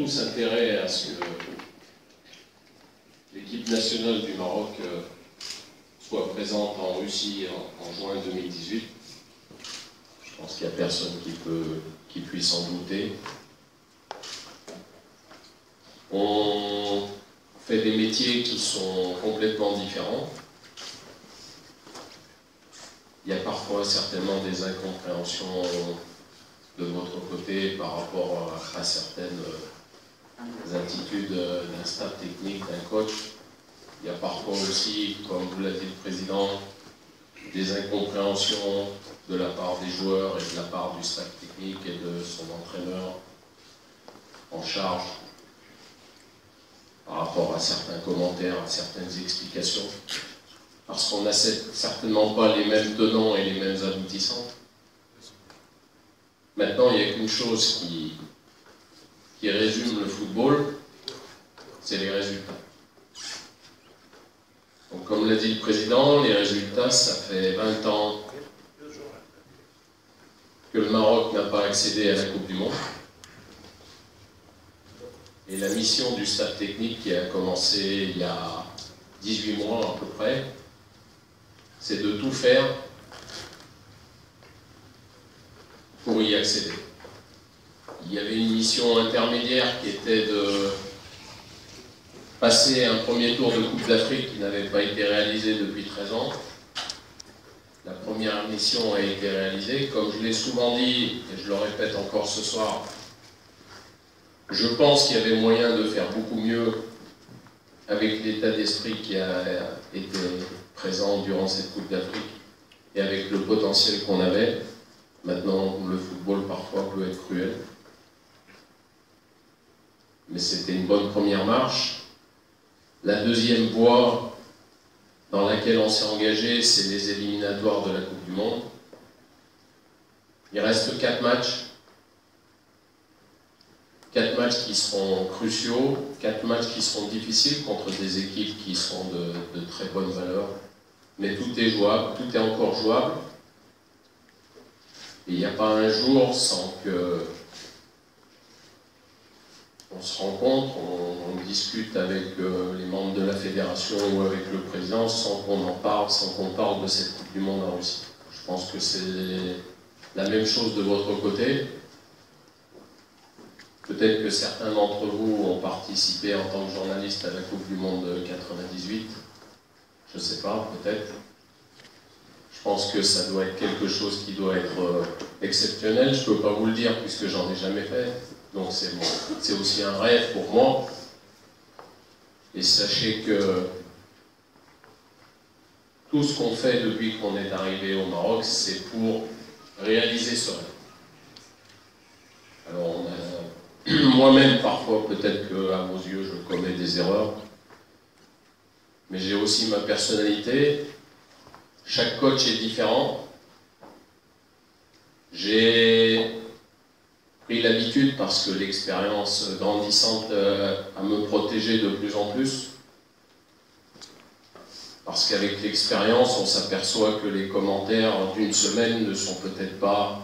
tous intérêt à ce que l'équipe nationale du Maroc soit présente en Russie en juin 2018. Je pense qu'il n'y a personne qui puisse en douter. On fait des métiers qui sont complètement différents. Il y a parfois certainement des incompréhensions de votre côté par rapport à certaines attitudes d'un staff technique, d'un coach. Il y a parfois aussi, comme vous l'a dit le président, des incompréhensions de la part des joueurs et de la part du staff technique et de son entraîneur en charge par rapport à certains commentaires, à certaines explications, parce qu'on n'a certainement pas les mêmes tenants et les mêmes aboutissants. Maintenant, il n'y a qu'une chose qui résume le football, c'est les résultats. Donc, comme l'a dit le président, les résultats, ça fait 20 ans que le Maroc n'a pas accédé à la Coupe du Monde. Et la mission du staff technique qui a commencé il y a 18 mois à peu près, c'est de tout faire pour y accéder. Il y avait une mission intermédiaire qui était de passer un premier tour de Coupe d'Afrique qui n'avait pas été réalisé depuis 13 ans. La première mission a été réalisée. Comme je l'ai souvent dit, et je le répète encore ce soir, je pense qu'il y avait moyen de faire beaucoup mieux avec l'état d'esprit qui a été présent durant cette Coupe d'Afrique et avec le potentiel qu'on avait. Maintenant, le football parfois peut être cruel. Mais c'était une bonne première marche. La deuxième voie dans laquelle on s'est engagé, c'est les éliminatoires de la Coupe du Monde. Il reste 4 matchs. 4 matchs qui seront cruciaux, 4 matchs qui seront difficiles contre des équipes qui seront de très bonne valeur. Mais tout est jouable, tout est encore jouable. Et il n'y a pas un jour sans que on se rencontre, on discute avec les membres de la fédération ou avec le président sans qu'on en parle, sans qu'on parle de cette Coupe du Monde en Russie. Je pense que c'est la même chose de votre côté. Peut-être que certains d'entre vous ont participé en tant que journaliste à la Coupe du Monde de 98. Je ne sais pas, peut-être. Je pense que ça doit être quelque chose qui doit être exceptionnel. Je ne peux pas vous le dire puisque j'en ai jamais fait. Donc c'est bon. C'est aussi un rêve pour moi. Et sachez que tout ce qu'on fait depuis qu'on est arrivé au Maroc, c'est pour réaliser ce rêve. Alors on a moi-même parfois, peut-être qu'à vos yeux, je commets des erreurs. Mais j'ai aussi ma personnalité. Chaque coach est différent. J'ai pris l'habitude, parce que l'expérience grandissante à me protéger de plus en plus. Parce qu'avec l'expérience, on s'aperçoit que les commentaires d'une semaine ne sont peut-être pas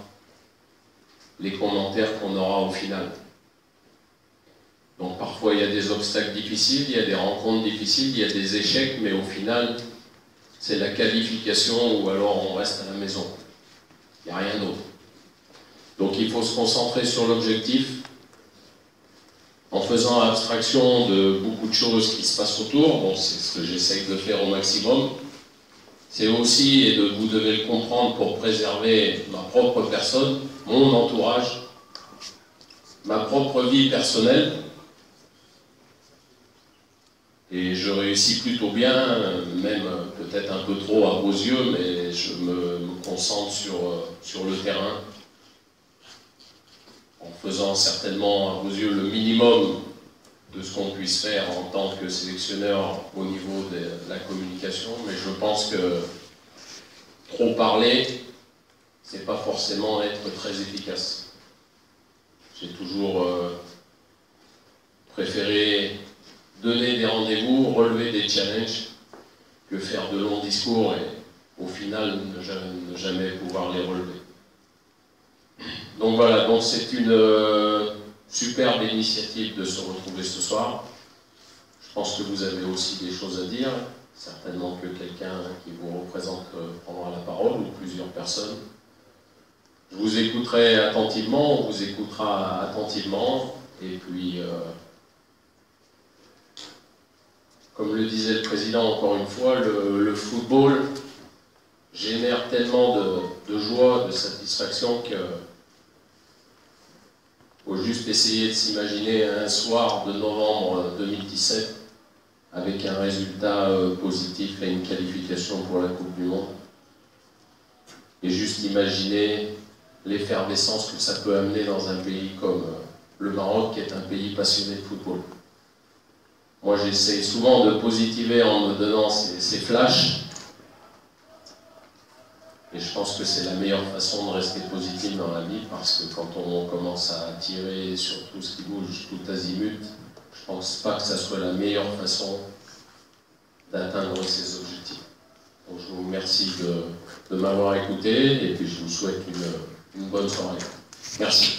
les commentaires qu'on aura au final. Donc parfois il y a des obstacles difficiles, il y a des rencontres difficiles, il y a des échecs, mais au final, c'est la qualification ou alors on reste à la maison. Il n'y a rien d'autre. Donc il faut se concentrer sur l'objectif en faisant abstraction de beaucoup de choses qui se passent autour. Bon, c'est ce que j'essaye de faire au maximum. C'est aussi, et vous devez le comprendre, pour préserver ma propre personne, mon entourage, ma propre vie personnelle. Et je réussis plutôt bien, même peut-être un peu trop à vos yeux, mais je me concentre sur le terrain, en faisant certainement à vos yeux le minimum de ce qu'on puisse faire en tant que sélectionneur au niveau de la communication. Mais je pense que trop parler, c'est pas forcément être très efficace. J'ai toujours préféré donner des rendez-vous, relever des challenges, que faire de longs discours et au final ne jamais pouvoir les relever. Donc voilà, donc c'est superbe initiative de se retrouver ce soir. Je pense que vous avez aussi des choses à dire, certainement que quelqu'un qui vous représente prendra la parole, ou plusieurs personnes. Je vous écouterai attentivement, on vous écoutera attentivement, et puis, comme le disait le président encore une fois, le football génère tellement de joie, de satisfaction que faut juste essayer de s'imaginer un soir de novembre 2017 avec un résultat positif et une qualification pour la Coupe du Monde. Et juste imaginer l'effervescence que ça peut amener dans un pays comme le Maroc, qui est un pays passionné de football. Moi, j'essaie souvent de positiver en me donnant ces flashs. Et je pense que c'est la meilleure façon de rester positif dans la vie, parce que quand on commence à tirer sur tout ce qui bouge, tout azimut, je pense pas que ça soit la meilleure façon d'atteindre ses objectifs. Donc je vous remercie de m'avoir écouté, et puis je vous souhaite une bonne soirée. Merci.